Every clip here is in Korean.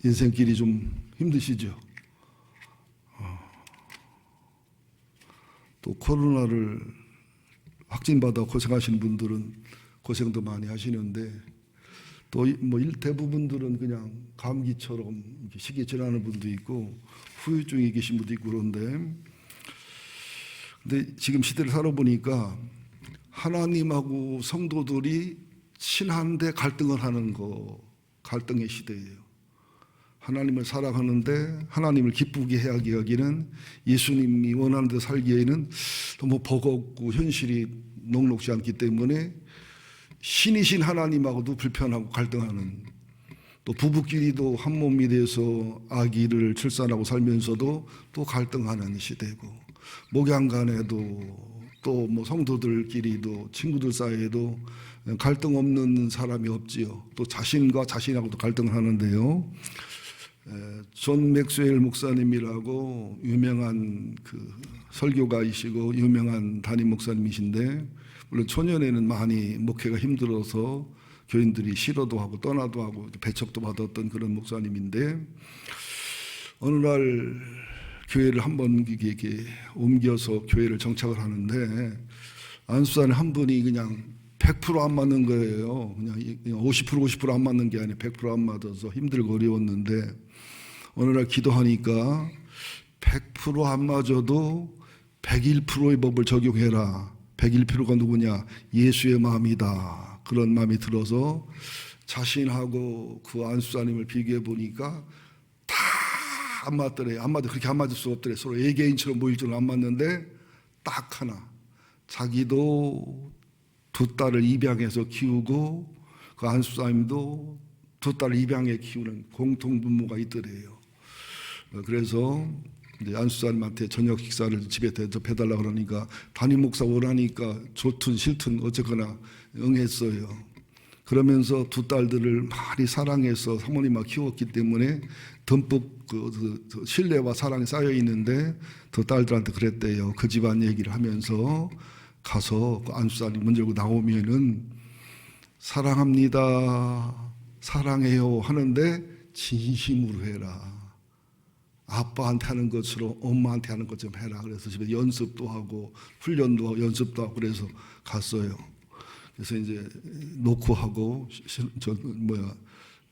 인생길이 좀 힘드시죠? 또 코로나를 확진받아 고생하시는 분들은 고생도 많이 하시는데 또 뭐 대부분들은 그냥 감기처럼 시기 지나는 분도 있고 후유증이 계신 분도 있고 그런데 근데 지금 시대를 살아보니까 하나님하고 성도들이 친한데 갈등을 하는 거, 갈등의 시대예요. 하나님을 사랑하는데 하나님을 기쁘게 하게 하기는 예수님이 원하는 데 살기에는 너무 버겁고 현실이 녹록지 않기 때문에 신이신 하나님하고도 불편하고 갈등하는, 또 부부끼리도 한 몸이 돼서 아기를 출산하고 살면서도 또 갈등하는 시대고, 목양 간에도 또 뭐 성도들끼리도 친구들 사이에도 갈등 없는 사람이 없지요. 또 자신과 자신하고도 갈등하는데요. 존 맥스웰 목사님이라고 유명한 그 설교가이시고 유명한 담임 목사님이신데, 물론 초년에는 많이 목회가 힘들어서 교인들이 싫어도 하고 떠나도 하고 배척도 받았던 그런 목사님인데, 어느 날 교회를 한번 이렇게 옮겨서 교회를 정착을 하는데 안수산에 한 분이 그냥 100% 안 맞는 거예요. 그냥 50% 안 맞는 게 아니라 100% 안 맞아서 힘들고 어려웠는데, 어느 날 기도하니까 100% 안 맞아도 101%의 법을 적용해라. 101%가 누구냐? 예수의 마음이다. 그런 마음이 들어서 자신하고 그 안수사님을 비교해 보니까 다 안 맞더래. 안 맞아. 그렇게 안 맞을 수 없더래. 서로 애개인처럼 모일 줄은 안 맞는데 딱 하나, 자기도 두 딸을 입양해서 키우고 그 안수사님도 두 딸을 입양해 키우는 공통분모가 있더래요. 그래서 이제 안수사님한테 저녁 식사를 집에 대접해달라 그러니까 담임 목사 원하니까 좋든 싫든 어쨌거나 응했어요. 그러면서 두 딸들을 많이 사랑해서 사모님과 키웠기 때문에 듬뿍 그 신뢰와 사랑이 쌓여 있는데 두 딸들한테 그랬대요. 그 집안 얘기를 하면서 가서 그 안수사님 문 열고 나오면은 사랑합니다, 사랑해요 하는데 진심으로 해라. 아빠한테 하는 것으로 엄마한테 하는 것 좀 해라. 그래서 집에 연습도 하고 훈련도 하고 연습도 하고 그래서 갔어요. 그래서 이제 노크하고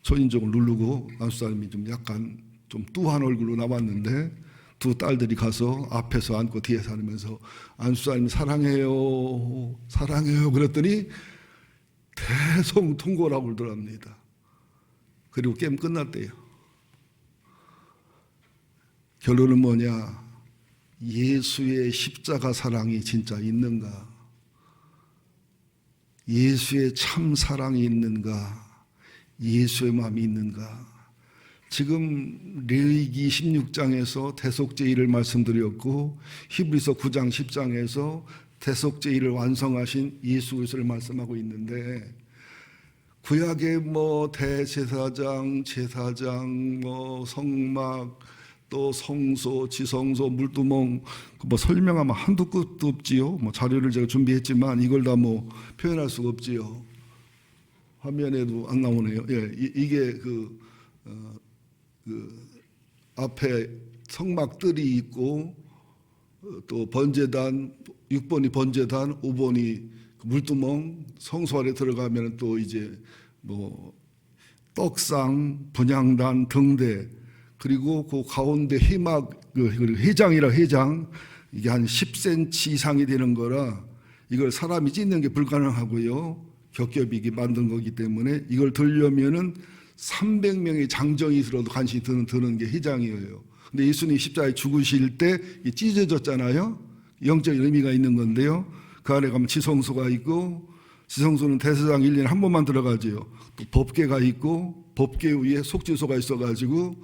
초인종을 누르고 안수사님이 좀 약간 좀 뚜한 얼굴로 나왔는데 두 딸들이 가서 앞에서 앉고 뒤에서 앉으면서 안수사님 사랑해요, 사랑해요 그랬더니 대성통곡하고 울더랍니다. 그리고 게임 끝났대요. 결론은 뭐냐? 예수의 십자가 사랑이 진짜 있는가? 예수의 참 사랑이 있는가? 예수의 마음이 있는가? 지금 레위기 16장에서 대속죄일을 말씀드렸고 히브리서 9장 10장에서 대속죄일을 완성하신 예수 그리스도를 말씀하고 있는데, 구약의 뭐 대제사장, 제사장, 뭐 성막, 또 성소, 지성소, 물두멍 뭐 설명하면 한두 끝도 없지요. 뭐 자료를 제가 준비했지만 이걸 다 뭐 표현할 수가 없지요. 화면에도 안 나오네요. 예, 이게 그 앞에 성막들이 있고 또 번제단 6번이 번제단, 5번이 물두멍, 성소 안에 들어가면 또 이제 뭐 떡상, 분향단, 등대, 그리고 그 가운데 회막, 회장이라 회장, 이게 한 10cm 이상이 되는 거라 이걸 사람이 찢는 게 불가능하고요. 겹겹이 만든 거기 때문에 이걸 들려면은 300명의 장정이 들어도 간신히 드는 게 회장이에요. 근데 예수님 십자가에 죽으실 때 찢어졌잖아요. 영적인 의미가 있는 건데요. 그 안에 가면 지성소가 있고, 지성소는 대제사장 1년에 한 번만 들어가지요. 또 법궤가 있고, 법궤 위에 속죄소가 있어가지고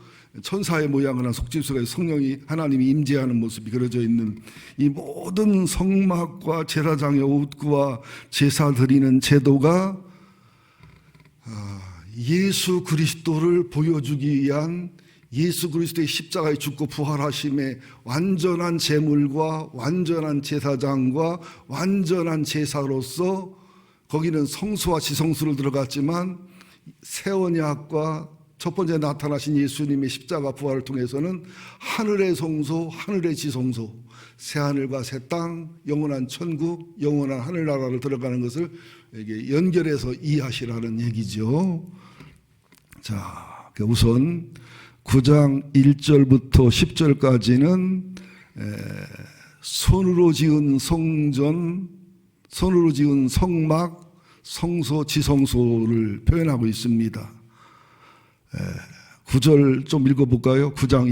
천사의 모양을 한 속죄소가 성령이 하나님이 임재하는 모습이 그려져 있는 이 모든 성막과 제사장의 옷과 제사 드리는 제도가 예수 그리스도를 보여주기 위한, 예수 그리스도의 십자가에 죽고 부활하심의 완전한 제물과 완전한 제사장과 완전한 제사로서, 거기는 성소와 지성소를 들어갔지만 새 언약과 첫 번째 나타나신 예수님의 십자가 부활을 통해서는 하늘의 성소, 하늘의 지성소, 새 하늘과 새 땅, 영원한 천국, 영원한 하늘나라를 들어가는 것을 이게 연결해서 이해하시라는 얘기죠. 자, 우선 9장 1절부터 10절까지는 손으로 지은 성전, 손으로 지은 성막, 성소, 지성소를 표현하고 있습니다. 9절 좀 읽어볼까요? 9장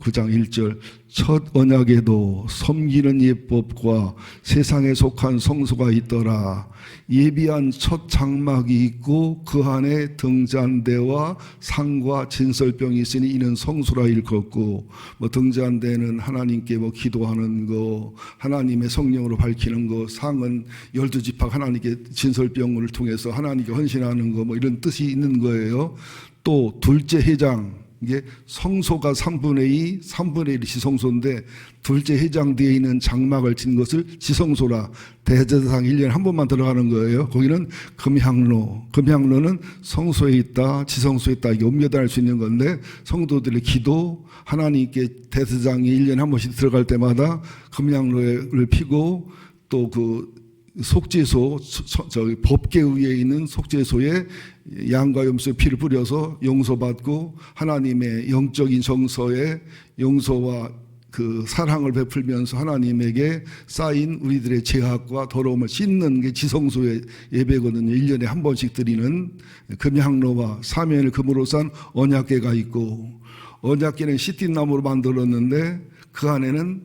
1절. 첫 언약에도 섬기는 예법과 세상에 속한 성소가 있더라. 예비한 첫 장막이 있고 그 안에 등잔대와 상과 진설병이 있으니 이는 성소라 일컫고, 등잔대는 하나님께 기도하는 거, 하나님의 성령으로 밝히는 거, 상은 12지파 하나님께 진설병을 통해서 하나님께 헌신하는 거, 이런 뜻이 있는 거예요. 또 둘째 회장, 이게 성소가 3분의 1이 지성소인데 둘째 회장 뒤에 있는 장막을 친 것을 지성소라, 대제사장 1년에 한 번만 들어가는 거예요. 거기는 금향로는 성소에 있다, 지성소에 있다, 이게 옮겨다닐 수 있는 건데, 성도들의 기도, 하나님께 대제사장이 1년에 한 번씩 들어갈 때마다 금향로를 피고, 또 그 속죄소, 법계 위에 있는 속죄소에 양과 염소의 피를 뿌려서 용서받고 하나님의 영적인 정서에 용서와 그 사랑을 베풀면서 하나님에게 쌓인 우리들의 죄악과 더러움을 씻는 게 지성소의 예배거든요. 1년에 한 번씩 드리는 금향로와 사면을 금으로 싼 언약궤가 있고, 언약궤는 시띠나무로 만들었는데 그 안에는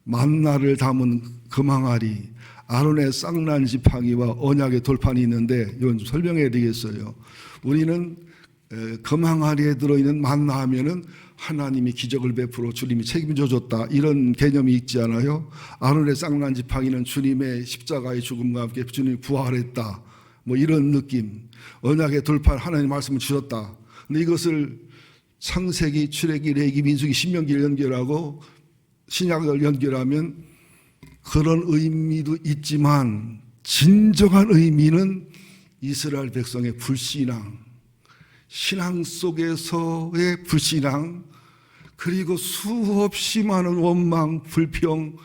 만나를 담은 금항아리, 아론의 쌍난 지팡이와 언약의 돌판이 있는데 이건 좀 설명해야 되겠어요. 우리는 금항아리에 들어있는 만나 하면은 하나님이 기적을 베풀어 주님이 책임져 줬다, 이런 개념이 있지 않아요? 아론의 쌍난 지팡이는 주님의 십자가의 죽음과 함께 주님이 부활했다, 이런 느낌. 언약의 돌판, 하나님 말씀을 주셨다. 근데 이것을 창세기, 출애기, 레위기, 민수기, 신명기를 연결하고 신약을 연결하면 그런 의미도 있지만 진정한 의미는 이스라엘 백성의 불신앙, 신앙 속에서의 불신앙, 그리고 수없이 많은 원망, 불평,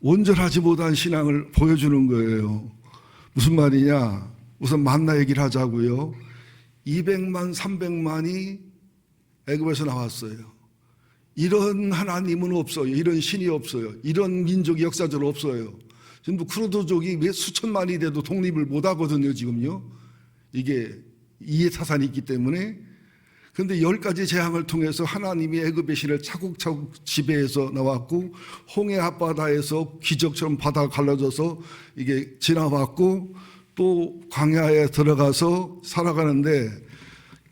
온전하지 못한 신앙을 보여주는 거예요. 무슨 말이냐? 우선 만나 얘기를 하자고요. 200만, 300만이 애굽에서 나왔어요. 이런 하나님은 없어요. 이런 신이 없어요. 이런 민족이 역사적으로 없어요. 지금 쿠르드족이 왜 수천만이 돼도 독립을 못 하거든요, 지금요. 이게 이해타산이 있기 때문에. 그런데 10가지 재앙을 통해서 하나님이 애굽의 신을 차곡차곡 지배해서 나왔고, 홍해 앞바다에서 기적처럼 바다가 갈라져서 이게 지나왔고, 또 광야에 들어가서 살아가는데,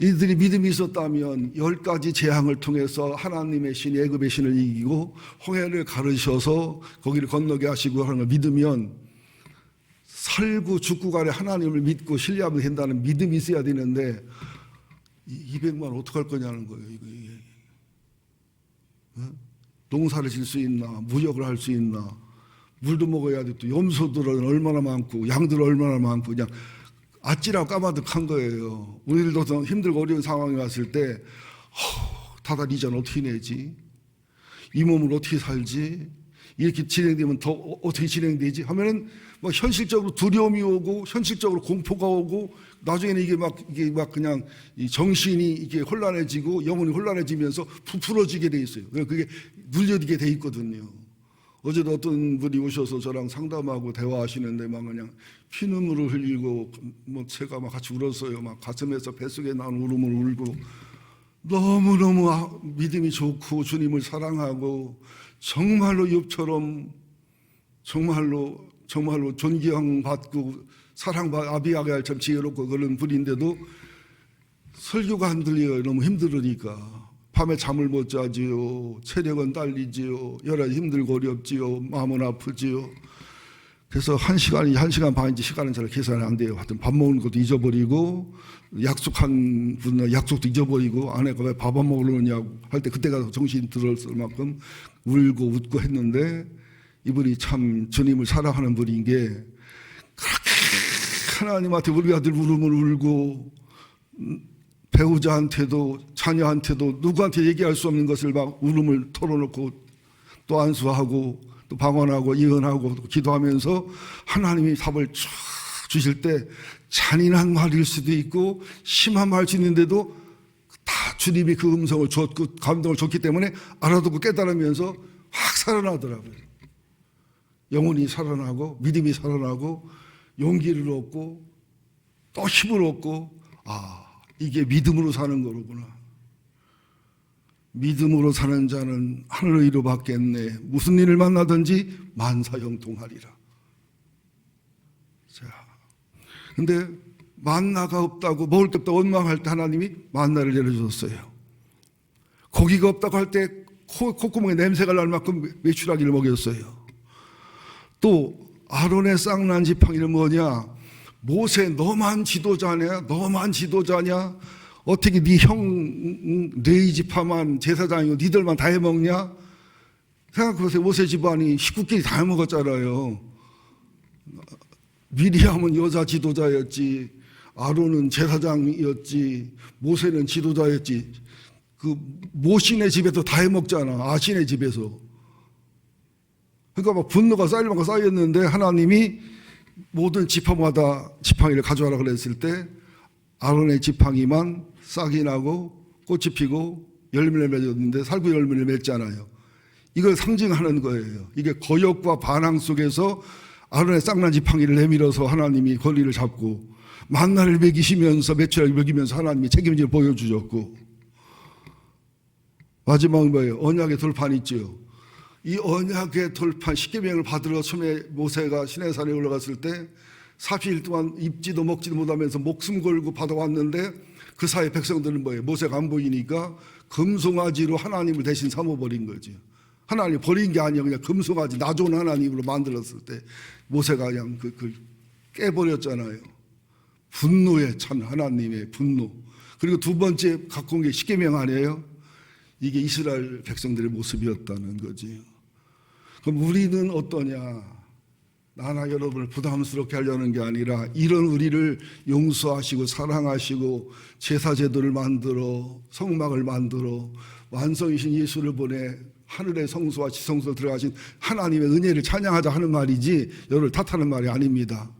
이들이 믿음이 있었다면 10가지 재앙을 통해서 하나님의 신이 애굽의 신을 이기고 홍해를 가르셔서 거기를 건너게 하시고 하는 걸 믿으면, 살고 죽고 간에 하나님을 믿고 신뢰하면 된다는 믿음이 있어야 되는데 200만 어떡할 거냐는 거예요. 이게. 농사를 질 수 있나, 무역을 할 수 있나, 물도 먹어야 돼. 또 염소들은 얼마나 많고 양들은 얼마나 많고, 그냥 아찔하고 까마득한 거예요. 우리들도 힘들고 어려운 상황이 왔을 때 다달 이자는 어떻게 내지? 이 몸을 어떻게 살지? 이렇게 진행되면 더 어떻게 진행되지? 하면은 현실적으로 두려움이 오고, 현실적으로 공포가 오고, 나중에는 이게 막 그냥 정신이 이게 혼란해지고 영혼이 혼란해지면서 부풀어지게 돼 있어요. 그게 눌려지게 돼 있거든요. 어제도 어떤 분이 오셔서 저랑 상담하고 대화하시는데 그냥 피눈물을 흘리고, 제가 같이 울었어요. 가슴에서 뱃속에 나는 울음을 울고, 너무너무 믿음이 좋고 주님을 사랑하고 정말로 욥처럼 정말로 존경받고 사랑받 아비아갈처럼 지혜롭고 그런 분인데도 설교가 안 들려요. 너무 힘들으니까. 밤에 잠을 못 자지요. 체력은 딸리지요. 여러 힘들고 어렵지요. 마음은 아프지요. 그래서 1시간 반인지 시간은 잘 계산이 안 돼요. 하여튼 밥 먹는 것도 잊어버리고, 약속한 분은 약속도 잊어버리고, 아내가 왜 밥 안 먹으려냐고 할 때 그때가 정신이 들었을 만큼 울고 웃고 했는데, 이분이 참 주님을 사랑하는 분인 게, 그렇게 하나님한테 우리 아들 울음을 울고 배우자한테도 자녀한테도 누구한테 얘기할 수 없는 것을 막 울음을 털어놓고 또 안수하고 또 방언하고 이언하고 또 기도하면서 하나님이 답을 쫙 주실 때 잔인한 말일 수도 있고 심한 말일 수 있는데도 다 주님이 그 음성을 줬고 감동을 줬기 때문에 알아듣고 깨달으면서 확 살아나더라고요. 영혼이 살아나고 믿음이 살아나고 용기를 얻고 또 힘을 얻고 이게 믿음으로 사는 거로구나. 믿음으로 사는 자는 하늘의 이로 받겠네. 무슨 일을 만나든지 만사형통하리라. 자, 근데 만나가 없다고 먹을 게 없다고 원망할 때 하나님이 만나를 내려주셨어요. 고기가 없다고 할 때 콧구멍에 냄새가 날 만큼 메추라기를 먹였어요. 또 아론의 쌍난 지팡이는 뭐냐? 모세 너만 지도자냐? 너만 지도자냐? 어떻게 네 형 레위 지파만 제사장이고 니들만 다 해먹냐? 생각해보세요. 모세 집안이 식구끼리 다 해먹었잖아요. 미리암은 여자 지도자였지, 아론은 제사장이었지, 모세는 지도자였지. 그 모신의 집에서 다 해먹잖아. 아신의 집에서. 그러니까 막 분노가 쌓일 만큼 쌓였는데 하나님이 모든 지파마다 지팡이를 가져와라 그랬을 때 아론의 지팡이만 싹이 나고 꽃이 피고 열매를 맺었는데 살구 열매를 맺잖아요. 이걸 상징하는 거예요. 이게 거역과 반항 속에서 아론의 쌍난 지팡이를 내밀어서 하나님이 권리를 잡고 만나를 먹이시면서 메추라기 먹이면서 하나님이 책임질을 보여주셨고, 마지막은 뭐예요? 언약의 돌판 있죠. 이 언약의 돌판 십계명을 받으러 처음에 모세가 시내산에 올라갔을 때 40일 동안 입지도 먹지도 못하면서 목숨 걸고 받아왔는데 그 사이 백성들은 뭐예요? 모세가 안 보이니까 금송아지로 하나님을 대신 삼아버린 거죠. 하나님 버린 게 아니야. 그냥 금송아지 나 좋은 하나님으로 만들었을 때 모세가 그냥 그걸 깨버렸잖아요. 분노에 참 하나님의 분노. 그리고 두 번째 갖고 온 게 십계명 아니에요? 이게 이스라엘 백성들의 모습이었다는 거지. 그럼 우리는 어떠냐? 나나 여러분을 부담스럽게 하려는 게 아니라 이런 우리를 용서하시고 사랑하시고 제사제도를 만들어 성막을 만들어 완성이신 예수를 보내 하늘의 성소와 지성소로 들어가신 하나님의 은혜를 찬양하자 하는 말이지 여러분을 탓하는 말이 아닙니다.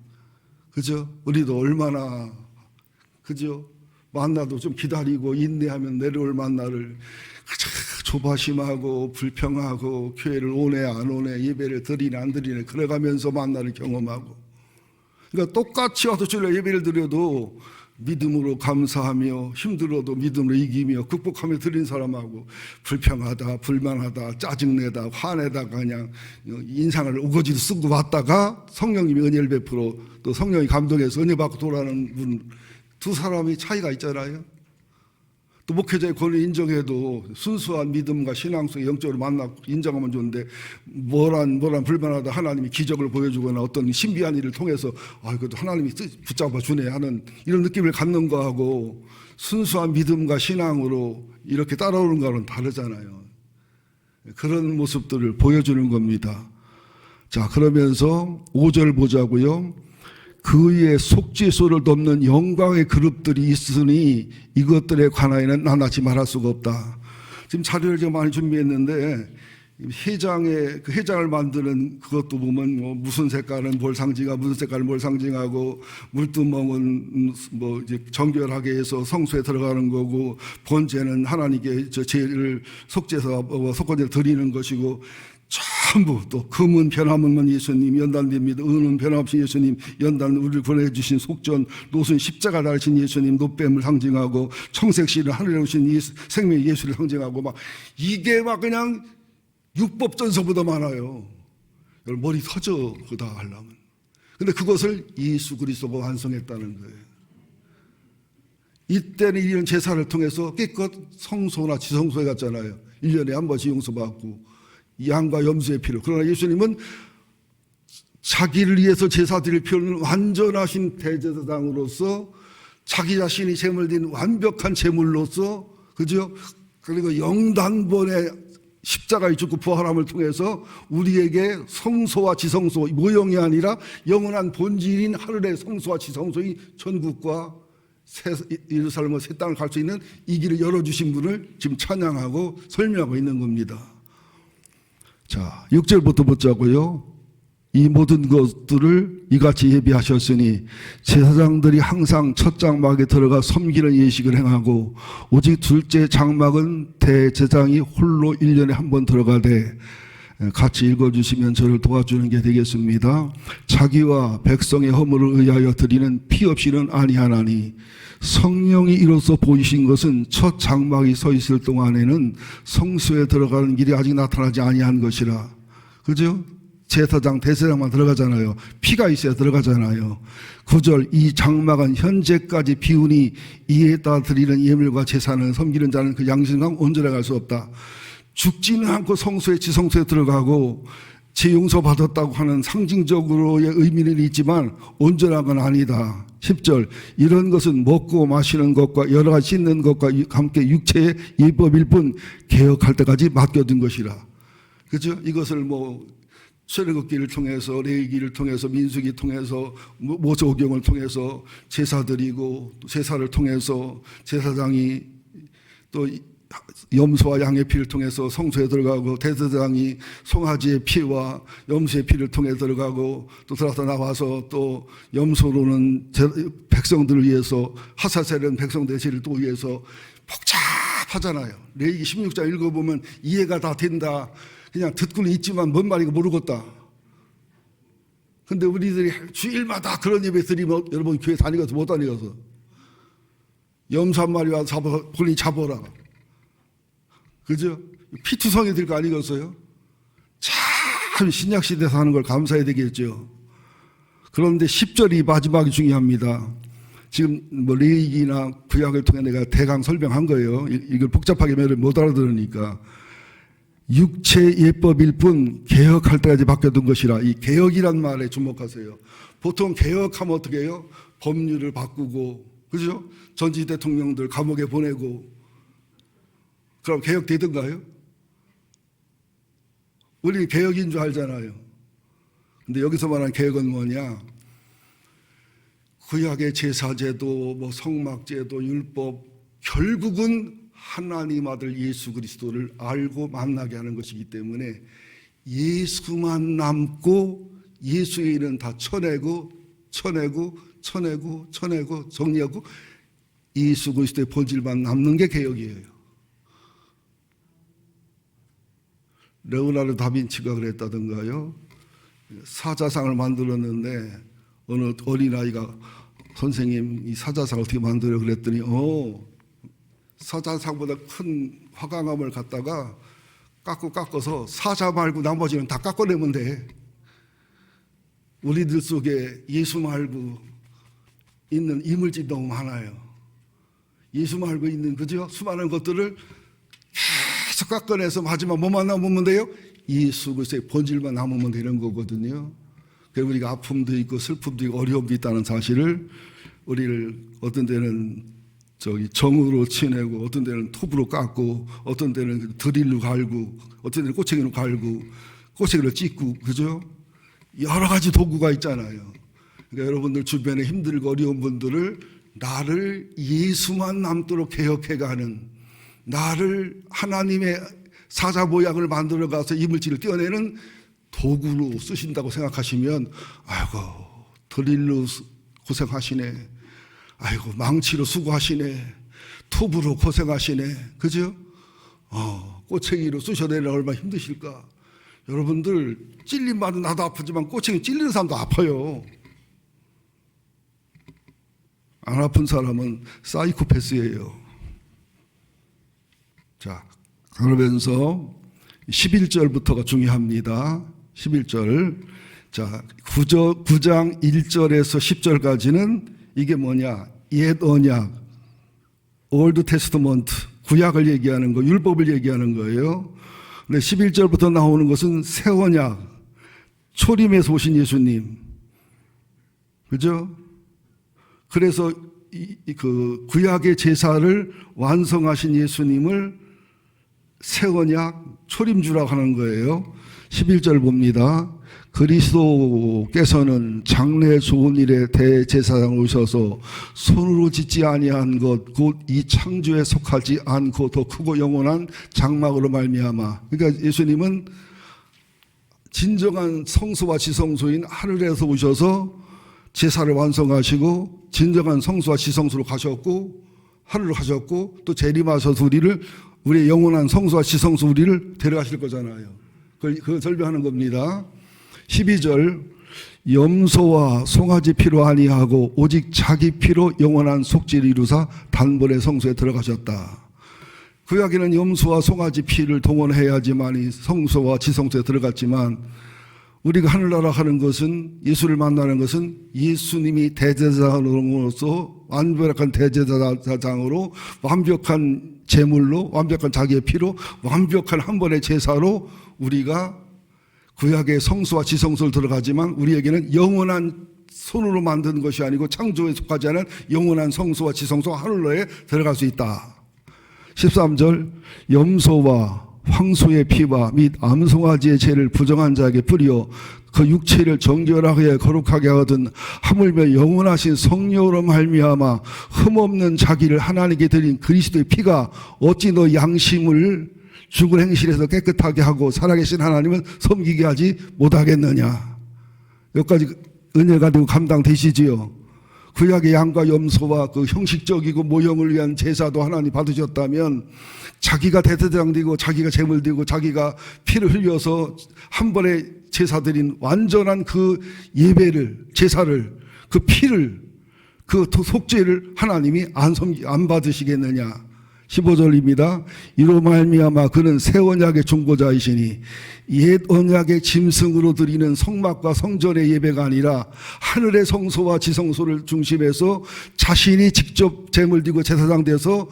그죠? 우리도 얼마나 그죠? 만나도 좀 기다리고 인내하면 내려올 만나를 조바심하고 불평하고 교회를 오네 안 오네 예배를 드리네 안 드리네 그래가면서 만나를 경험하고, 그러니까 똑같이 와서 주일날 예배를 드려도 믿음으로 감사하며 힘들어도 믿음으로 이기며 극복하며 드린 사람하고 불평하다 불만하다 짜증내다 화내다가 그냥 인상을 우거지로 쓰고 왔다가 성령님이 은혜를 베풀어 또 성령이 감동해서 은혜 받고 돌아가는 분, 두 사람이 차이가 있잖아요. 또 목회자의 권리 인정해도 순수한 믿음과 신앙 속에 영적으로 만나고 인정하면 좋은데 뭐란 불만하다 하나님이 기적을 보여주거나 어떤 신비한 일을 통해서 그래도 하나님이 붙잡아 주네 하는 이런 느낌을 갖는 거하고 순수한 믿음과 신앙으로 이렇게 따라오는 거는 다르잖아요. 그런 모습들을 보여주는 겁니다. 자, 그러면서 5절 보자고요. 그 위에 속죄소를 덮는 영광의 그룹들이 있으니 이것들에 관하여는 나눠지 말할 수가 없다. 지금 자료를 제가 많이 준비했는데 회장의 그 회장을 만드는 그것도 보면 무슨 색깔은 뭘 상징하고 무슨 색깔은 뭘 상징하고 물두멍은 뭐 이제 정결하게 해서 성소에 들어가는 거고 번제는 하나님께 제일 속죄서 속건제를 드리는 것이고 전부 또 금은 변함없는 예수님 연단됩니다. 은은 변함없이 예수님 연단 우리를 보내주신 속전 노순 십자가 달신 예수님 노뱀을 상징하고 청색실은 하늘에 오신 생명 예수를 상징하고 막 이게 막 그냥 율법전서보다 많아요. 머리 터져 그다 하려면. 근데 그것을 예수 그리스도가 완성했다는 거예요. 이때는 이런 제사를 통해서 깨끗 성소나 지성소에 갔잖아요. 1년에 한 번씩 용서받고 양과 염소의 피로. 그러나 예수님은 자기를 위해서 제사 드릴 필요 없는 완전하신 대제사장으로서 자기 자신이 제물된 완벽한 제물로서 그죠? 그리고 영단번에 십자가에 죽고 부활함을 통해서 우리에게 성소와 지성소 모형이 아니라 영원한 본질인 하늘의 성소와 지성소의 천국과 예루살렘과 새 땅을 갈 수 있는 이 길을 열어주신 분을 지금 찬양하고 설명하고 있는 겁니다. 자, 6절부터 보자고요. 이 모든 것들을 이같이 예비하셨으니 제사장들이 항상 첫 장막에 들어가 섬기는 예식을 행하고 오직 둘째 장막은 대제사장이 홀로 1년에 한 번 들어가되, 같이 읽어주시면 저를 도와주는 게 되겠습니다. 자기와 백성의 허물을 의하여 드리는 피 없이는 아니하나니 성령이 이로써 보이신 것은 첫 장막이 서 있을 동안에는 성소에 들어가는 길이 아직 나타나지 아니한 것이라. 그죠? 제사장, 대제사장만 들어가잖아요. 피가 있어야 들어가잖아요. 9절, 이 장막은 현재까지 비우니 이에 따라 드리는 예물과 제사는 섬기는 자는 그 양심상 온전해 갈 수 없다. 죽지는 않고 성소에 지성소에 들어가고 제 용서 받았다고 하는 상징적으로의 의미는 있지만 온전한 건 아니다. 10절, 이런 것은 먹고 마시는 것과 여러 가지 씻는 것과 함께 육체의 예법일 뿐 개혁할 때까지 맡겨둔 것이라. 그죠? 이것을 출애굽기를 통해서, 레위기를 통해서, 민수기 통해서, 모세오경을 통해서 제사 드리고, 제사를 통해서 제사장이 또 염소와 양의 피를 통해서 성소에 들어가고, 대제사장이 송아지의 피와 염소의 피를 통해 들어가고, 또 들어서 나와서 또 염소로는 백성들을 위해서, 하사세는 백성들의 죄를 또 위해서 복잡하잖아요. 레위기 16장 읽어보면 이해가 다 된다. 그냥 듣고는 있지만 뭔 말인가 모르겠다. 근데 우리들이 주일마다 그런 예배 드리면 여러분 교회 다니고서 못 다니고서 염소 한 마리 와서 본인이 잡아라. 그죠? 피투성이 될 거 아니겠어요? 참 신약시대에서 하는 걸 감사해야 되겠죠. 그런데 10절이 마지막이 중요합니다. 지금 레위기나 구약을 통해 내가 대강 설명한 거예요. 이걸 복잡하게 못 알아들으니까. 육체 예법일 뿐 개혁할 때까지 맡겨둔 것이라. 이 개혁이란 말에 주목하세요. 보통 개혁하면 어떻게 해요? 법률을 바꾸고, 그죠? 전직 대통령들 감옥에 보내고, 그럼 개혁되던가요? 우리 개혁인 줄 알잖아요. 근데 여기서 말하는 개혁은 뭐냐? 구약의 제사제도, 성막제도, 율법, 결국은 하나님 아들 예수 그리스도를 알고 만나게 하는 것이기 때문에 예수만 남고 예수의 일은 다 쳐내고 정리하고 예수 그리스도의 본질만 남는 게 개혁이에요. 레오나르도 다빈치가 그랬다던가요. 사자상을 만들었는데 어느 어린아이가 선생님 이 사자상 어떻게 만들어 그랬더니 사자상보다 큰 화강암을 갖다가 깎아서 사자 말고 나머지는 다 깎아내면 돼. 우리들 속에 예수 말고 있는 이물질이 너무 많아요. 예수 말고 있는, 그죠? 수많은 것들을 계속 깎아내서 마지막 뭐만 남으면 돼요? 예수 그리스도의 본질만 남으면 되는 거거든요. 그리고 우리가 아픔도 있고 슬픔도 있고 어려움도 있다는 사실을 우리를 어떤 데는 정으로 치내고, 어떤 데는 톱으로 깎고, 어떤 데는 드릴로 갈고, 어떤 데는 꼬챙이로 갈고, 꼬챙이를 찢고, 그죠? 여러 가지 도구가 있잖아요. 그러니까 여러분들 주변에 힘들고 어려운 분들을 나를 예수만 남도록 개혁해가는, 나를 하나님의 사자 모양을 만들어 가서 이물질을 떼어내는 도구로 쓰신다고 생각하시면, 아이고, 드릴로 고생하시네. 아이고, 망치로 수고하시네. 톱으로 고생하시네. 그죠? 꼬챙이로 쑤셔내려 얼마나 힘드실까. 여러분들 찔림받은 나도 아프지만 꼬챙이 찔리는 사람도 아파요. 안 아픈 사람은 사이코패스예요. 자, 그러면서 11절부터가 중요합니다. 11절. 자, 9장 1절에서 10절까지는 이게 뭐냐? 옛 언약, 올드 테스트먼트, 구약을 얘기하는 거, 율법을 얘기하는 거예요. 근데 11절부터 나오는 것은 새 언약, 초림에서 오신 예수님. 그죠? 그래서 그 구약의 제사를 완성하신 예수님을 새 언약, 초림주라고 하는 거예요. 11절 봅니다. 그리스도께서는 장래 좋은 일에 대제사장으로 오셔서 손으로 짓지 아니한 것 곧 이 창조에 속하지 않고 더 크고 영원한 장막으로 말미암아. 그러니까 예수님은 진정한 성소와 지성소인 하늘에서 오셔서 제사를 완성하시고 진정한 성소와 지성소로 가셨고 하늘로 가셨고 또 재림하셔서 우리의 영원한 성소와 지성소 우리를 데려가실 거잖아요. 그걸 설명하는 겁니다. 12절 염소와 송아지 피로 아니하고 오직 자기 피로 영원한 속죄를 이루사 단번에 성소에 들어가셨다. 구약에는 염소와 송아지 피를 동원해야지만 성소와 지성소에 들어갔지만 우리가 하늘나라 하는 것은 예수를 만나는 것은 예수님이 대제사장으로서 완벽한 대제사장으로 완벽한 제물로 완벽한 자기의 피로 완벽한 한 번의 제사로 우리가 구약의 성소와 지성소를 들어가지만 우리에게는 영원한 손으로 만든 것이 아니고 창조에 속하지 않은 영원한 성소와 지성소 하늘로에 들어갈 수 있다. 13절 염소와 황소의 피와 및 암송아지의 죄를 부정한 자에게 뿌리어 그 육체를 정결하게 거룩하게 하거든 하물며 영원하신 성령으로 말미암아 흠없는 자기를 하나님께 드린 그리스도의 피가 어찌 너 양심을 죽은 행실에서 깨끗하게 하고 살아계신 하나님은 섬기게 하지 못하겠느냐. 여기까지 은혜 가지고 감당되시지요. 구약의 양과 염소와 그 형식적이고 모형을 위한 제사도 하나님 받으셨다면 자기가 대제사장 되고 자기가 제물 되고 자기가 피를 흘려서 한 번에 제사 드린 완전한 그 예배를 제사를 그 피를 그 속죄를 하나님이 안 받으시겠느냐. 15절입니다. 이로 말미암아 그는 새 언약의 중보자이시니 옛 언약의 짐승으로 드리는 성막과 성전의 예배가 아니라 하늘의 성소와 지성소를 중심해서 자신이 직접 제물 드리고 제사장 돼서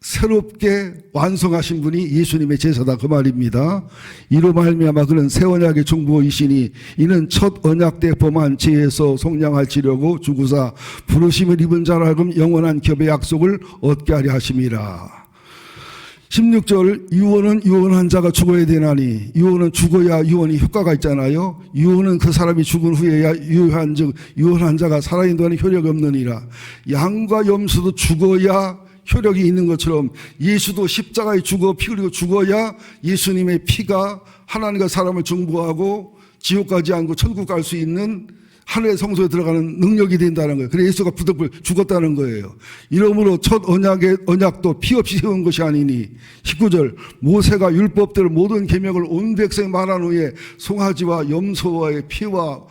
새롭게 완성하신 분이 예수님의 제사다 그 말입니다. 이로 말미암아 그는 새 언약의 중보이시니 이는 첫 언약 때 범한 죄에서 속량하시려고 주구사 부르심을 입은 자라 하여금 영원한 겹의 약속을 얻게 하려 하심이라. 16절 유언은 유언한 자가 죽어야 되나니 유언은 죽어야 유언이 효과가 있잖아요. 유언은 그 사람이 죽은 후에야 유효한 즉 유언한 자가 살아있는 동안에 효력이 없느니라. 양과 염소도 죽어야 효력이 있는 것처럼 예수도 십자가에 죽어 피 흘리고 죽어야 예수님의 피가 하나님과 사람을 중보하고 지옥 가지 않고 천국 갈 수 있는 하늘의 성소에 들어가는 능력이 된다는 거예요. 그래서 예수가 부득불 죽었다는 거예요. 이러므로 첫 언약도 피 없이 세운 것이 아니니 19절 모세가 율법대로 모든 계명을 온 백성에 말한 후에 송아지와 염소와의 피와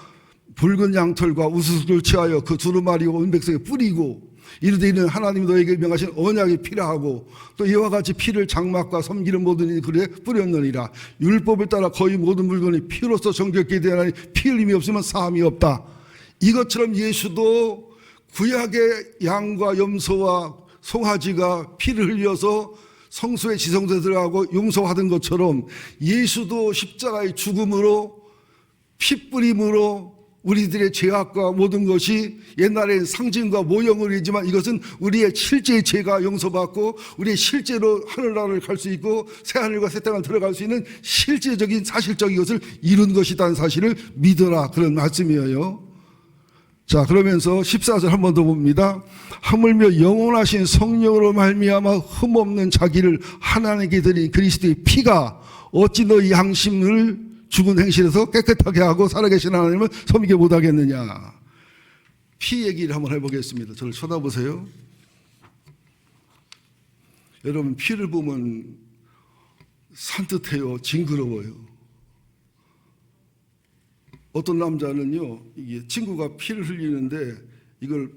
붉은 양털과 우수수를 취하여 그 두루마리와 온 백성에 뿌리고 이르되 이는 하나님이 너에게 명하신 언약이 피라하고 또 이와 같이 피를 장막과 섬기는 모든 이들에 뿌렸느니라. 율법을 따라 거의 모든 물건이 피로서 정결케 되나니 피 흘림이 없으면 사함이 없다. 이것처럼 예수도 구약의 양과 염소와 송아지가 피를 흘려서 성소의 지성소에 들어가고 용서받은 것처럼 예수도 십자가의 죽음으로 피 뿌림으로 우리들의 죄악과 모든 것이 옛날에 상징과 모형을 이지만 이것은 우리의 실제의 죄가 용서받고 우리의 실제로 하늘나라를 갈 수 있고 새하늘과 새 땅을 들어갈 수 있는 실제적인 사실적인 것을 이룬 것이라는 사실을 믿어라 그런 말씀이에요. 자 그러면서 14절 한 번 더 봅니다. 하물며 영원하신 성령으로 말미암아 흠없는 자기를 하나님께 드린 그리스도의 피가 어찌 너희 양심을 죽은 행실에서 깨끗하게 하고 살아계신 하나님을 섬기게 못하겠느냐. 피 얘기를 한번 해보겠습니다. 저를 쳐다보세요. 여러분 피를 보면 산뜻해요. 징그러워요. 어떤 남자는요 이게 친구가 피를 흘리는데 이걸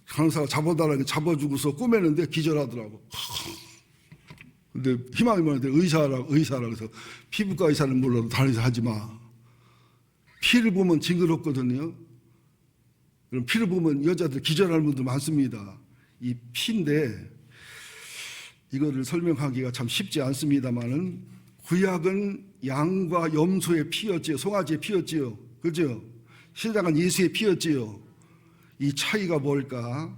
간호사가 잡아달라고 잡아주고서 꼬매는데 기절하더라고. 근데 희망이 많은데 의사라고 해서 피부과 의사는 몰라도 다른 의사 하지 마. 피를 보면 징그럽거든요. 그럼 피를 보면 여자들 기절하는 분들 많습니다. 이 피인데 이거를 설명하기가 참 쉽지 않습니다만은 구약은 양과 염소의 피였지요. 송아지의 피였지요. 그죠? 신약은 예수의 피였지요. 이 차이가 뭘까?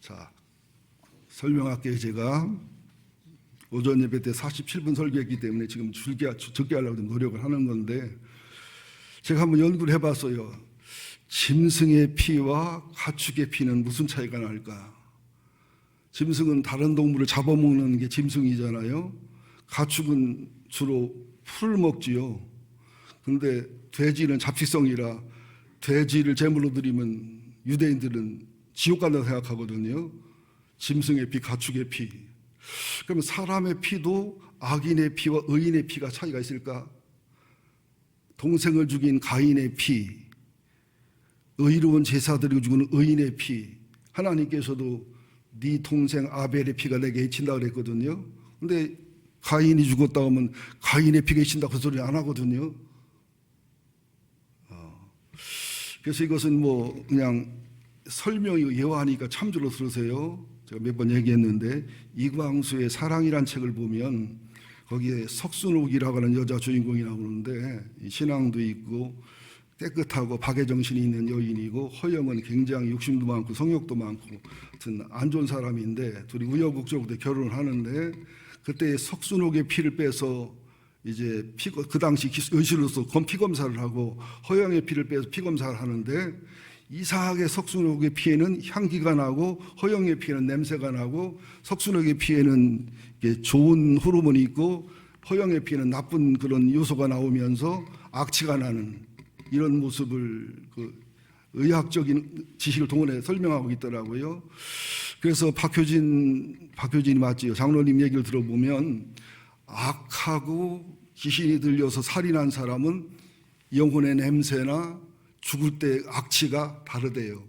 자, 설명할게요. 제가 오전 예배 때 47분 설교했기 때문에 지금 적게 하려고 노력을 하는 건데 제가 한번 연구를 해봤어요. 짐승의 피와 가축의 피는 무슨 차이가 날까? 짐승은 다른 동물을 잡아먹는 게 짐승이잖아요. 가축은 주로 풀을 먹지요. 그런데 돼지는 잡식성이라 돼지를 제물로 드리면 유대인들은 지옥 간다고 생각하거든요. 짐승의 피, 가축의 피. 그러면 사람의 피도 악인의 피와 의인의 피가 차이가 있을까? 동생을 죽인 가인의 피, 의로운 제사들이 죽은 의인의 피. 하나님께서도 네 동생 아벨의 피가 내게 해친다 그랬거든요. 근데 가인이 죽었다 하면 가인의 피가 해친다고 그 소리 안 하거든요. 그래서 이것은 뭐 그냥 설명이 예화하니까 참조로 들으세요. 제가 몇 번 얘기했는데 이광수의 사랑이란 책을 보면 거기에 석순옥이라고 하는 여자 주인공이 나오는데 신앙도 있고 깨끗하고 박애정신이 있는 여인이고 허영은 굉장히 욕심도 많고 성욕도 많고 하여튼 안 좋은 사람인데 둘이 우여곡절로 결혼을 하는데 그때 석순옥의 피를 빼서 이제 그 당시 의실로서 피 검사를 하고 허영의 피를 빼서 피 검사를 하는데 이상하게 석순옥의 피에는 향기가 나고 허영의 피에는 냄새가 나고 석순옥의 피에는 좋은 호르몬이 있고 허영의 피에는 나쁜 그런 요소가 나오면서 악취가 나는 이런 모습을 그 의학적인 지식을 동원해 설명하고 있더라고요. 그래서 박효진이 맞지요. 장로님 얘기를 들어보면 악하고 귀신이 들려서 살인한 사람은 영혼의 냄새나 죽을 때 악취가 다르대요.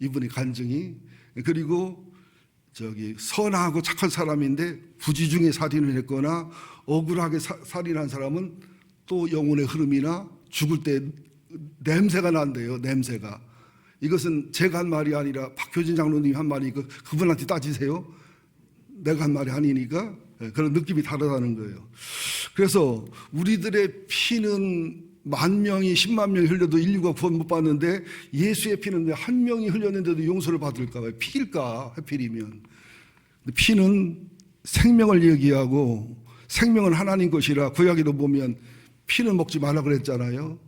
이분의 간증이. 그리고 선하고 착한 사람인데 부지 중에 살인을 했거나 억울하게 살인한 사람은 또 영혼의 흐름이나 죽을 때 냄새가 난대요. 냄새가. 이것은 제가 한 말이 아니라 박효진 장로님이 한 말이니까 그분한테 따지세요. 내가 한 말이 아니니까 그런 느낌이 다르다는 거예요. 그래서 우리들의 피는 10,000명이 10만 명이 흘려도 인류가 구원 못 받는데 예수의 피는 왜 한 명이 흘렸는데도 용서를 받을까? 왜 피일까? 하필이면. 피는 생명을 얘기하고 생명은 하나님 것이라 구약에도 보면 피는 먹지 말라 그랬잖아요.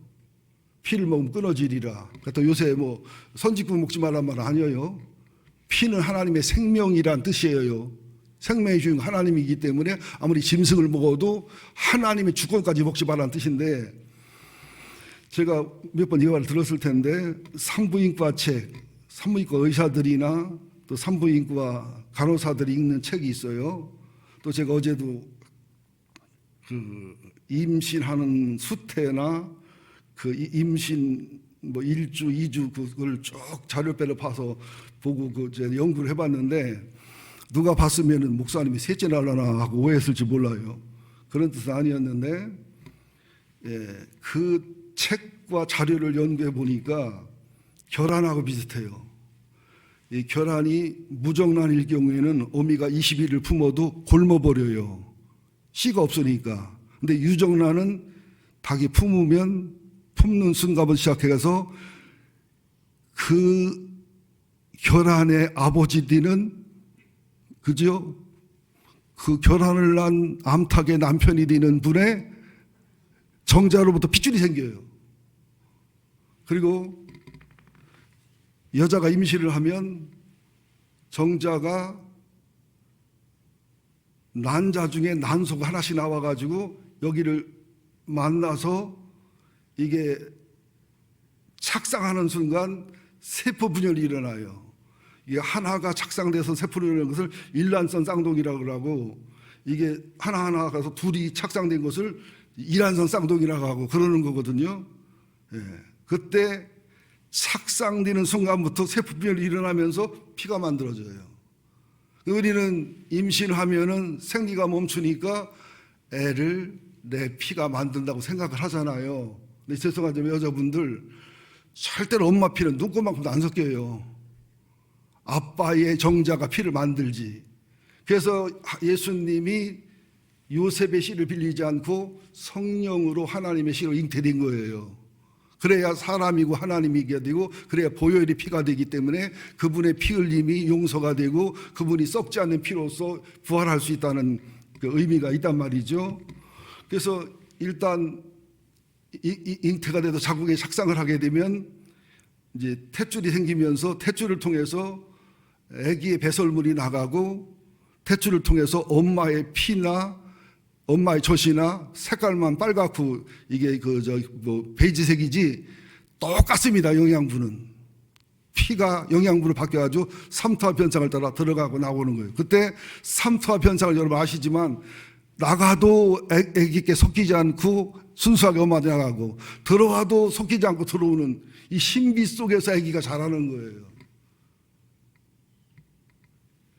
피를 먹으면 끊어지리라. 또 요새 뭐 선지국 먹지 말란 말 아니에요. 피는 하나님의 생명이란 뜻이에요. 생명의 주인 하나님이기 때문에 아무리 짐승을 먹어도 하나님의 주권까지 먹지 말라는 뜻인데 제가 몇 번 이 말을 들었을 텐데 산부인과 책, 산부인과 의사들이나 또 산부인과 간호사들이 읽는 책이 있어요. 또 제가 어제도 그 임신하는 수태나 그 임신 뭐 1주, 2주 그걸 쭉 자료배를 파서 보고 그 이제 연구를 해봤는데 누가 봤으면은 목사님이 셋째 날라나 하고 오해했을지 몰라요. 그런 뜻은 아니었는데 그 책과 자료를 연구해 보니까 결함하고 비슷해요. 이 결함이 무정란일 경우에는 어미가 20일을 품어도 굶어버려요. 씨가 없으니까. 근데 유정란은 닭이 품는 순간부터 시작해서 그 결함의 아버지들은 그죠? 그 결함을 난 암탉의 남편이 되는 분의 정자로부터 핏줄이 생겨요. 그리고 여자가 임신을 하면 정자가 난자 중에 난소가 하나씩 나와가지고 여기를 만나서 이게 착상하는 순간 세포분열이 일어나요. 이게 하나가 착상돼서 세포를 일어나는 것을 일란성 쌍둥이라고 하고 이게 하나하나 가서 둘이 착상된 것을 일란성 쌍둥이라고 하고 그러는 거거든요. 그때 착상되는 순간부터 세포분열이 일어나면서 피가 만들어져요. 우리는 임신하면은 생리가 멈추니까 애를 내 피가 만든다고 생각을 하잖아요. 근데 죄송하지만 여자분들 절대로 엄마 피는 눈곱만큼도 안 섞여요. 아빠의 정자가 피를 만들지. 그래서 예수님이 요셉의 씨를 빌리지 않고 성령으로 하나님의 씨로 잉태된 거예요. 그래야 사람이고 하나님이게 되고 그래야 보혈이 피가 되기 때문에 그분의 피 흘림이 용서가 되고 그분이 썩지 않는 피로서 부활할 수 있다는 그 의미가 있단 말이죠. 그래서 일단 잉태가 돼도 자궁에 착상을 하게 되면 이제 탯줄이 생기면서 탯줄을 통해서 아기의 배설물이 나가고 탯줄을 통해서 엄마의 피나 엄마의 젖이나 색깔만 빨갛고 이게 베이지색이지 똑같습니다. 영양분은 피가 영양분으로 바뀌어가지고 삼투압 변상을 따라 들어가고 나오는 거예요. 그때 삼투압 변상을 여러분 아시지만 나가도 아기께 섞이지 않고 순수하게 엄마한테 나가고 들어와도 섞이지 않고 들어오는 이 신비 속에서 아기가 자라는 거예요.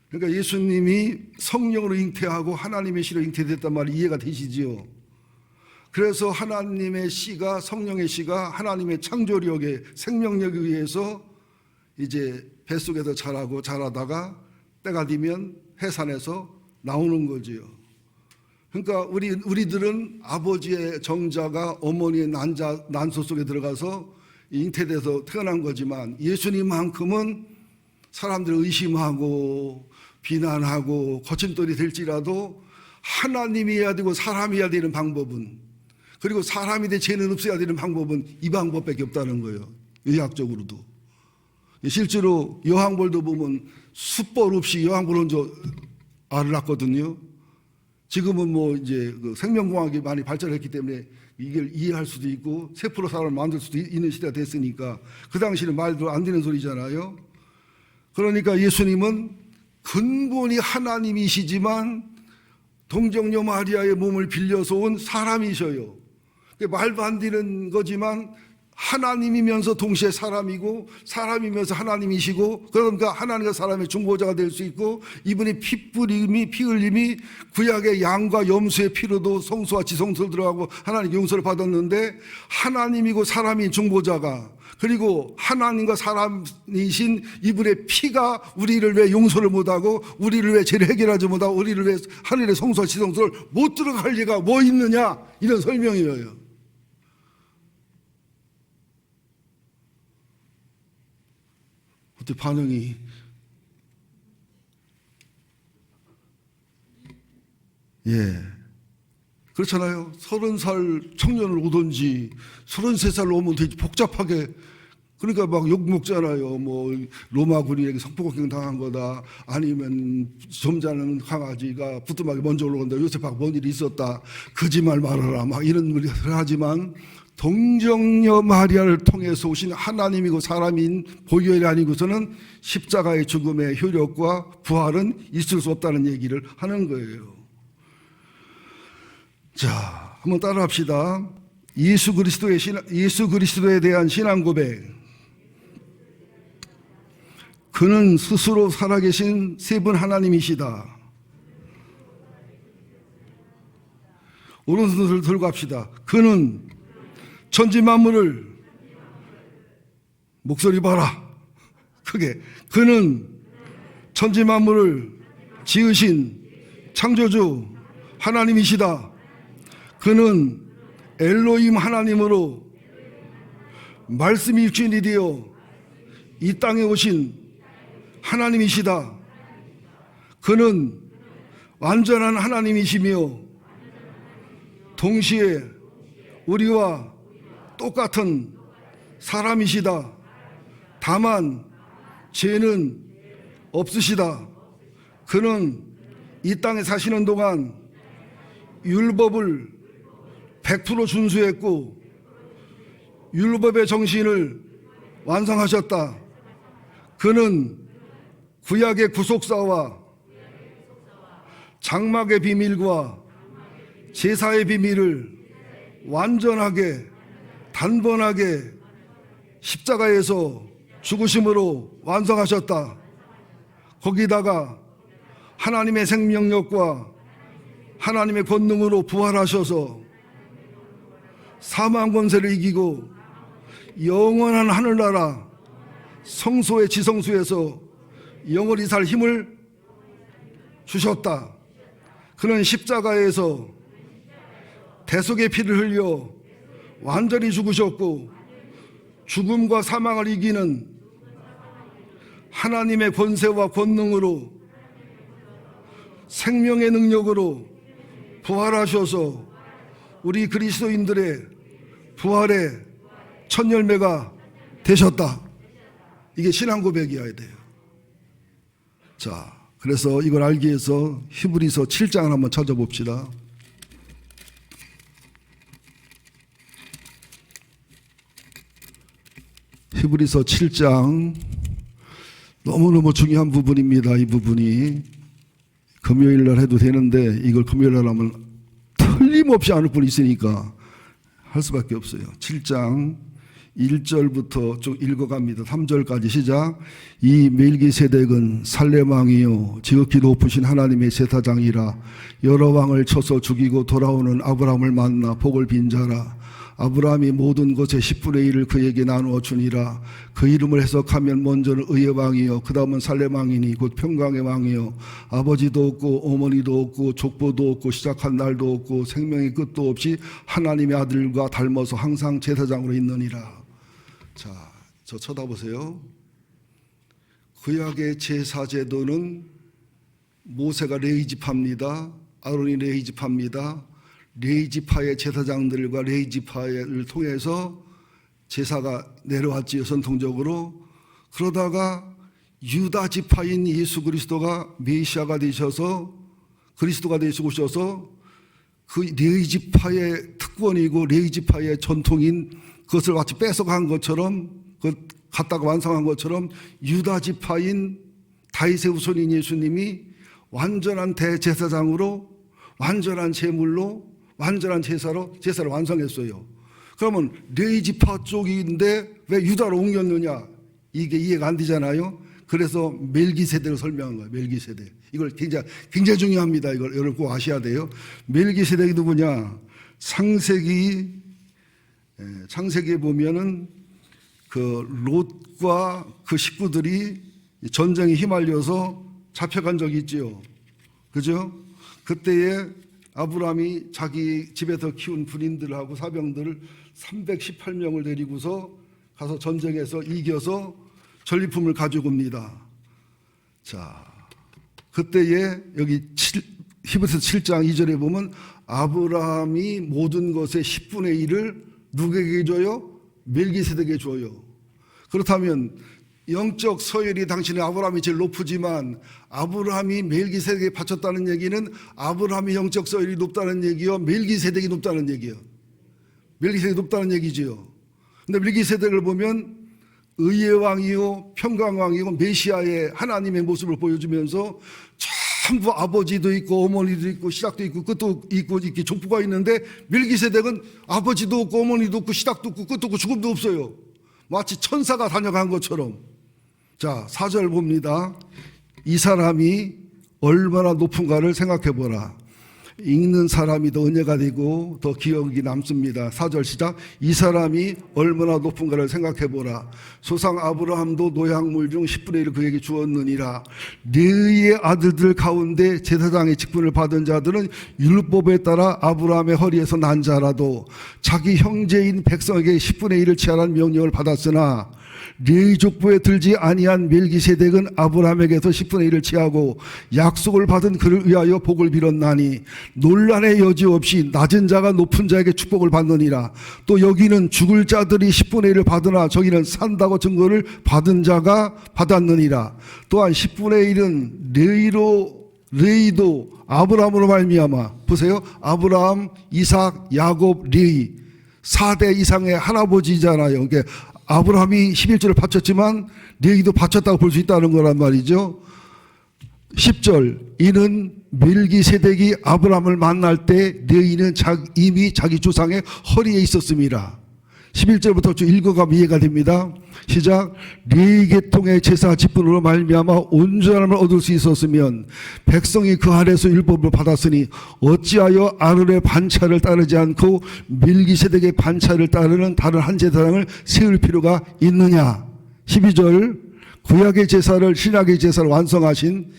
그러니까 예수님이 성령으로 잉태하고 하나님의 씨로 잉태됐단 말이 이해가 되시지요. 그래서 하나님의 씨가 성령의 씨가 하나님의 창조력에 생명력에 의해서 이제 뱃속에서 자라다가 때가 되면 해산해서 나오는 거지요. 그러니까 우리들은 아버지의 정자가 어머니의 난소 속에 들어가서 잉태돼서 태어난 거지만 예수님만큼은 사람들을 의심하고 비난하고 거침돌이 될지라도 하나님이어야 되고 사람이어야 되는 방법은, 그리고 사람이 돼 죄는 없어야 되는 방법은 이 방법밖에 없다는 거예요. 의학적으로도. 실제로 여왕벌도 보면 숫벌 없이 여왕벌 먼저 알을 낳거든요. 지금은 뭐 이제 생명공학이 많이 발전했기 때문에 이걸 이해할 수도 있고 세포로 사람을 만들 수도 있는 시대가 됐으니까 그 당시에는 말도 안 되는 소리잖아요. 그러니까 예수님은 근본이 하나님이시지만 동정녀 마리아의 몸을 빌려서 온 사람이셔요. 말도 안 되는 거지만 하나님이면서 동시에 사람이고 사람이면서 하나님이시고, 그러니까 하나님과 사람의 중보자가 될 수 있고, 이분이 피 흘림이 구약의 양과 염소의 피로도 성소와 지성소를 들어가고 하나님 용서를 받았는데, 하나님이고 사람인 중보자가, 그리고 하나님과 사람이신 이분의 피가 우리를 왜 용서를 못하고 우리를 왜 죄를 해결하지 못하고 우리를 왜 하늘의 성소와 지성소를 못 들어갈 리가 뭐 있느냐, 이런 설명이에요. 어때 반응이? 예, 그렇잖아요. 30살 청년을 오든지 33살 오면 되게 복잡하게, 그러니까 막 욕먹잖아요. 뭐 로마 군인에게 성폭행 당한 거다, 아니면 점잖은 강아지가 부뚜막에 먼저 올라간다, 요셉하고 뭔 일이 있었다, 거짓말 말하라, 막 이런 말을 하지만 동정녀 마리아를 통해서 오신 하나님이고 사람인 보혈이 아니고서는 십자가의 죽음의 효력과 부활은 있을 수 없다는 얘기를 하는 거예요. 자, 한번 따라합시다. 예수 그리스도에 대한 신앙 고백. 그는 스스로 살아계신 세 분 하나님이시다. 오른손을 들고 합시다. 그는 천지 만물을, 목소리 봐라 크게, 그는 천지 만물을 지으신 창조주 하나님이시다. 그는 엘로힘 하나님으로 말씀이 육신이 되어 이 땅에 오신 하나님이시다. 그는 완전한 하나님이시며 동시에 우리와 똑같은 사람이시다. 다만 죄는 없으시다. 그는 이 땅에 사시는 동안 율법을 100% 준수했고 율법의 정신을 완성하셨다. 그는 구약의 구속사와 장막의 비밀과 제사의 비밀을 완전하게 단번하게 십자가에서 죽으심으로 완성하셨다. 거기다가 하나님의 생명력과 하나님의 권능으로 부활하셔서 사망 권세를 이기고 영원한 하늘나라 성소의 지성소에서 영원히 살 힘을 주셨다. 그는 십자가에서 대속의 피를 흘려 완전히 죽으셨고 죽음과 사망을 이기는 하나님의 권세와 권능으로 생명의 능력으로 부활하셔서 우리 그리스도인들의 부활의 첫 열매가 되셨다. 이게 신앙 고백이어야 돼요. 자, 그래서 이걸 알기 위해서 히브리서 7장을 한번 찾아봅시다. 히브리서 7장 너무너무 중요한 부분입니다. 이 부분이 금요일 날 해도 되는데 이걸 금요일 날 하면 틀림없이 안 할 분이 있으니까 할 수밖에 없어요. 7장 1절부터 쭉 읽어갑니다. 3절까지 시작. 이 멜기세덱은 살렘 왕이요 지극히 높으신 하나님의 제사장이라. 여러 왕을 쳐서 죽이고 돌아오는 아브라함을 만나 복을 빈 자라. 아브라함이 모든 것의 10분의 1을 그에게 나누어 주니라. 그 이름을 해석하면 먼저는 의의 왕이요 그 다음은 살렘 왕이니 곧 평강의 왕이요 아버지도 없고 어머니도 없고 족보도 없고 시작한 날도 없고 생명의 끝도 없이 하나님의 아들과 닮아서 항상 제사장으로 있느니라. 자, 저 쳐다보세요. 구약의 제사 제도는 모세가 레위 지파입니다. 아론이 레위 지파입니다. 레위 지파의 제사장들과 레위 지파를 통해서 제사가 내려왔지요, 전통적으로. 그러다가 유다 지파인 예수 그리스도가 메시아가 되셔서 그리스도가 되셔서 그 레위 지파의 특권이고 레위 지파의 전통인 그것을 마치 뺏어간 것처럼, 갖다가 완성한 것처럼 유다 지파인 다윗의 후손인 예수님이 완전한 대제사장으로, 완전한 제물로, 완전한 제사를 완성했어요. 그러면 레위 지파 쪽인데 왜 유다로 옮겼느냐? 이게 이해가 안 되잖아요. 그래서 멜기세덱을 설명한 거예요. 멜기세덱. 이걸 굉장히 중요합니다. 이걸 여러분 꼭 아셔야 돼요. 멜기세덱이 누구냐? 창세기에 보면은 그 롯과 그 식구들이 전쟁에 휘말려서 잡혀간 적이 있지요. 그죠? 그때에 아브라함이 자기 집에서 키운 군인들하고 사병들을 318명을 데리고서 가서 전쟁에서 이겨서 전리품을 가지고 옵니다. 자, 그때에 여기 히브리서 7장 2절에 보면 아브라함이 모든 것의 10분의 1을 누구에게 줘요? 멜기세덱에게 줘요. 그렇다면 영적 서열이 당신의 아브라함이 제일 높으지만 아브라함이 멜기세덱에게 바쳤다는 얘기는 아브라함이 영적 서열이 높다는 얘기요, 멜기세덱이 높다는 얘기요. 멜기세덱이 높다는 얘기지요. 근데 멜기세덱을 보면 의의 왕이요 평강 왕이고 메시아의 하나님의 모습을 보여주면서 전부 아버지도 있고 어머니도 있고 시작도 있고 끝도 있고 이렇게 족보가 있는데 멜기세덱은 아버지도 없고 어머니도 없고 시작도 없고 끝도 없고 죽음도 없어요. 마치 천사가 다녀간 것처럼. 자, 4절 봅니다. 이 사람이 얼마나 높은가를 생각해 보라. 읽는 사람이 더 은혜가 되고 더 기억이 남습니다. 4절 시작. 이 사람이 얼마나 높은가를 생각해 보라. 조상 아브라함도 노약물 중 10분의 1을 그에게 주었느니라. 레위의 아들들 가운데 제사장의 직분을 받은 자들은 율법에 따라 아브라함의 허리에서 난 자라도 자기 형제인 백성에게 10분의 1을 취하라는 명령을 받았으나 레위 족보에 들지 아니한 멜기세덱은 아브라함에게서 10분의 1을 취하고 약속을 받은 그를 위하여 복을 빌었나니 논란의 여지 없이 낮은 자가 높은 자에게 축복을 받느니라. 또 여기는 죽을 자들이 10분의 1을 받으나 저기는 산다고 증거를 받은 자가 받았느니라. 또한 10분의 1은 레위도 아브라함으로 말미암아, 보세요, 아브라함, 이삭, 야곱, 레위 4대 이상의 할아버지잖아요. 그러니까 아브라함이 11조를 바쳤지만 레위도 바쳤다고 볼 수 있다는 거란 말이죠. 10절, 이는 멜기세덱이 아브라함을 만날 때 레위는 이미 자기 조상의 허리에 있었습니다. 11절부터 쭉 읽어가면 이해가 됩니다. 시작. 레위 계통의 제사 직분으로 말미암아 온전함을 얻을 수 있었으면 백성이 그 아래서 율법을 받았으니 어찌하여 아론의 반차를 따르지 않고 멜기세덱의 반차를 따르는 다른 한 제사장을 세울 필요가 있느냐. 12절. 구약의 제사를 신약의 제사를 완성하신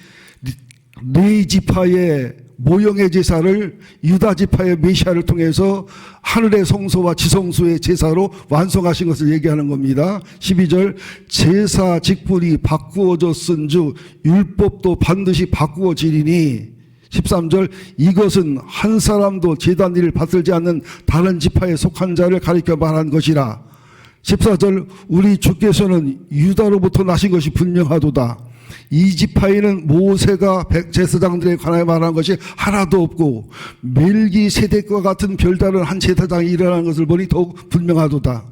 레위 지파의 모형의 제사를 유다 지파의 메시아를 통해서 하늘의 성소와 지성소의 제사로 완성하신 것을 얘기하는 겁니다. 12절. 제사 직분이 바꾸어졌은즉 율법도 반드시 바꾸어지리니 13절 이것은 한 사람도 제단 일을 받들지 않는 다른 지파에 속한 자를 가리켜 말한 것이라. 14절 우리 주께서는 유다로부터 나신 것이 분명하도다. 이 지파에는 모세가 제사장들에 관하여 말한 것이 하나도 없고 멜기세덱과 같은 별다른 한 제사장이 일어나는 것을 보니 더욱 분명하도다.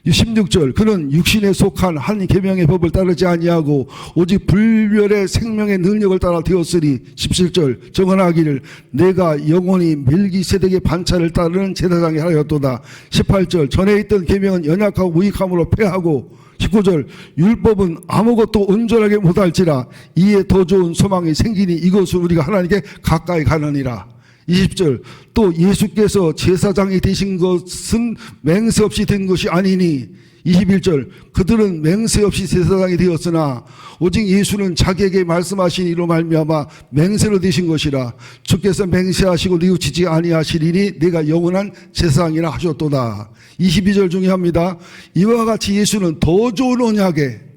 16절 그는 육신에 속한 한 계명의 법을 따르지 아니하고 오직 불멸의 생명의 능력을 따라 되었으니. 17절 정언하기를 내가 영원히 멜기세덱의 반차를 따르는 제사장이 하였도다. 18절 전에 있던 계명은 연약하고 무익함으로 폐하고. 19절 율법은 아무것도 온전하게 못할지라 이에 더 좋은 소망이 생기니 이것을 우리가 하나님께 가까이 가느니라. 20절 또 예수께서 제사장이 되신 것은 맹세 없이 된 것이 아니니. 21절 그들은 맹세 없이 제사장이 되었으나 오직 예수는 자기에게 말씀하신 이로 말미암아 맹세로 되신 것이라. 주께서 맹세하시고 뉘우치지 아니하시리니 내가 영원한 제사장이라 하셨도다. 22절 중요합니다. 이와 같이 예수는 더 좋은 언약에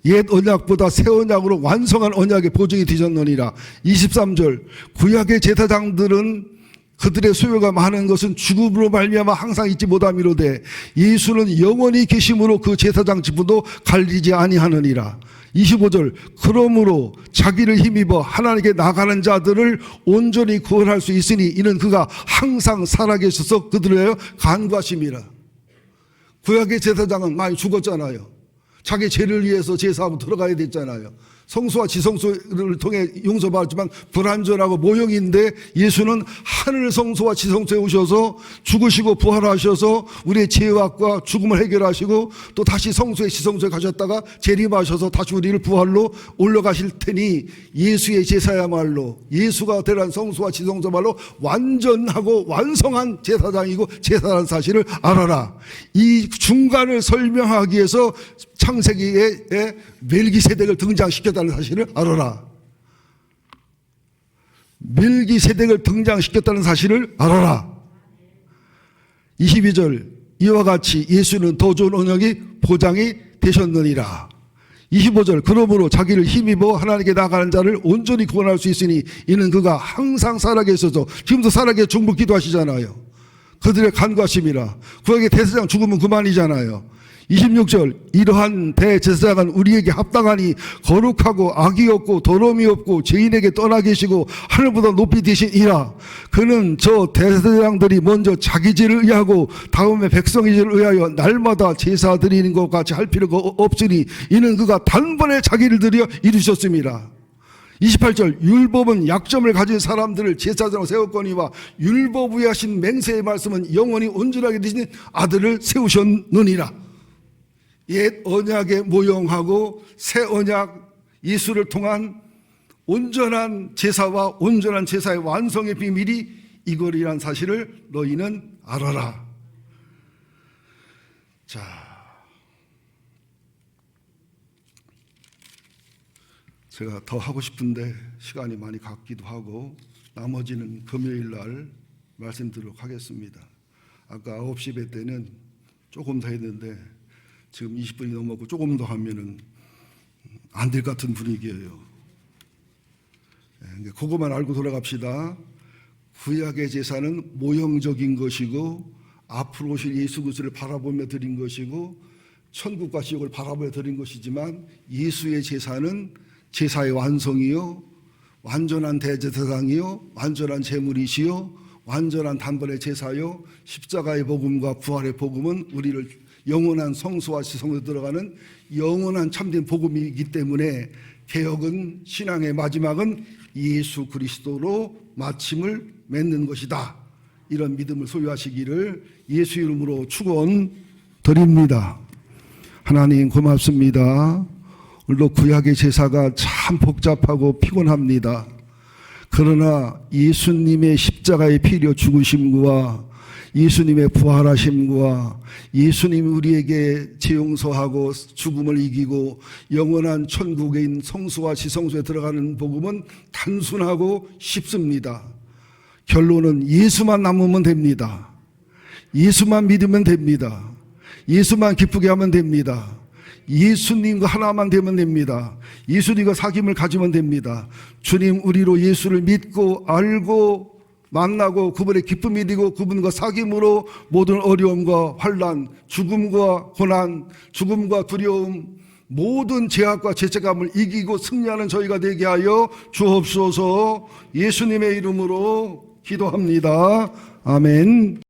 옛 언약보다 새 언약으로 완성한 언약의 보증이 되셨느니라. 23절 구약의 제사장들은 그들의 소요가 많은 것은 죽음으로 말미암아 항상 잊지 못함이로되 예수는 영원히 계심으로 그 제사장 직분도 갈리지 아니하느니라. 25절 그러므로 자기를 힘입어 하나님께 나가는 자들을 온전히 구원할 수 있으니 이는 그가 항상 살아계셔서 그들을 위하여 간구하심이라. 구약의 제사장은 많이 죽었잖아요. 자기 죄를 위해서 제사하고 들어가야 됐잖아요. 성소와 지성소를 통해 용서받았지만 불완전하고 모형인데 예수는 하늘 성소와 지성소에 오셔서 죽으시고 부활하셔서 우리의 죄악과 죽음을 해결하시고 또 다시 성소에 지성소에 가셨다가 재림하셔서 다시 우리를 부활로 올려가실 테니 예수의 제사야말로 예수가 되란 성소와 지성소말로 완전하고 완성한 제사장이고 제사라는 사실을 알아라. 이 중간을 설명하기 위해서 창세기에 멜기세덱을 등장시켰다는 사실을 알아라. 멜기세덱을 등장시켰다는 사실을 알아라. 22절 이와 같이 예수는 더 좋은 언약이 보장이 되셨느니라. 25절 그러므로 자기를 힘입어 하나님께 나가는 자를 온전히 구원할 수 있으니 이는 그가 항상 살아계셔서 지금도 살아계 중보 기도하시잖아요. 그들의 간구하심이라. 구약의 대제사장 죽으면 그만이잖아요. 26절 이러한 대제사장은 우리에게 합당하니 거룩하고 악이 없고 더러움이 없고 죄인에게 떠나 계시고 하늘보다 높이 되신 이라. 그는 저 대제사장들이 먼저 자기 죄를 의하고 다음에 백성의 죄를 의하여 날마다 제사 드리는 것 같이 할 필요가 없으니 이는 그가 단번에 자기를 드려 이루셨습니다. 28절 율법은 약점을 가진 사람들을 제사장으로 세웠거니와 율법 위에 하신 맹세의 말씀은 영원히 온전하게 되신 아들을 세우셨느니라. 옛 언약의 모형하고 새 언약 예수를 통한 온전한 제사와 온전한 제사의 완성의 비밀이 이거리란 사실을 너희는 알아라. 자, 제가 더 하고 싶은데 시간이 많이 갔기도 하고 나머지는 금요일 날 말씀드리도록 하겠습니다. 아까 9시 배 때는 조금 더 했는데 지금 20분이 넘었고 조금 더 하면은 안 될 것 같은 분위기예요. 그것만 알고 돌아갑시다. 구약의 제사는 모형적인 것이고 앞으로 오실 예수 그리스도를 바라보며 드린 것이고 천국과 지옥을 바라보며 드린 것이지만 예수의 제사는 제사의 완성이요 완전한 대제사장이요 완전한 제물이시요 완전한 단번의 제사요 십자가의 복음과 부활의 복음은 우리를 영원한 성소와 지성소에 들어가는 영원한 참된 복음이기 때문에 개혁은 신앙의 마지막은 예수 그리스도로 마침을 맺는 것이다. 이런 믿음을 소유하시기를 예수 이름으로 축원드립니다. 하나님 고맙습니다. 오늘도 구약의 제사가 참 복잡하고 피곤합니다. 그러나 예수님의 십자가의 피로 죽으심과 예수님의 부활하심과 예수님이 우리에게 죄 용서하고 죽음을 이기고 영원한 천국에 있는 성소와 지성소에 들어가는 복음은 단순하고 쉽습니다. 결론은 예수만 남으면 됩니다. 예수만 믿으면 됩니다. 예수만 기쁘게 하면 됩니다. 예수님과 하나만 되면 됩니다. 예수님과 사귐을 가지면 됩니다. 주님, 우리로 예수를 믿고 알고 만나고 그분의 기쁨이 이루고 그분과 사귐으로 모든 어려움과 환난, 죽음과 고난, 죽음과 두려움, 모든 제약과 죄책감을 이기고 승리하는 저희가 되게 하여 주옵소서. 예수님의 이름으로 기도합니다. 아멘.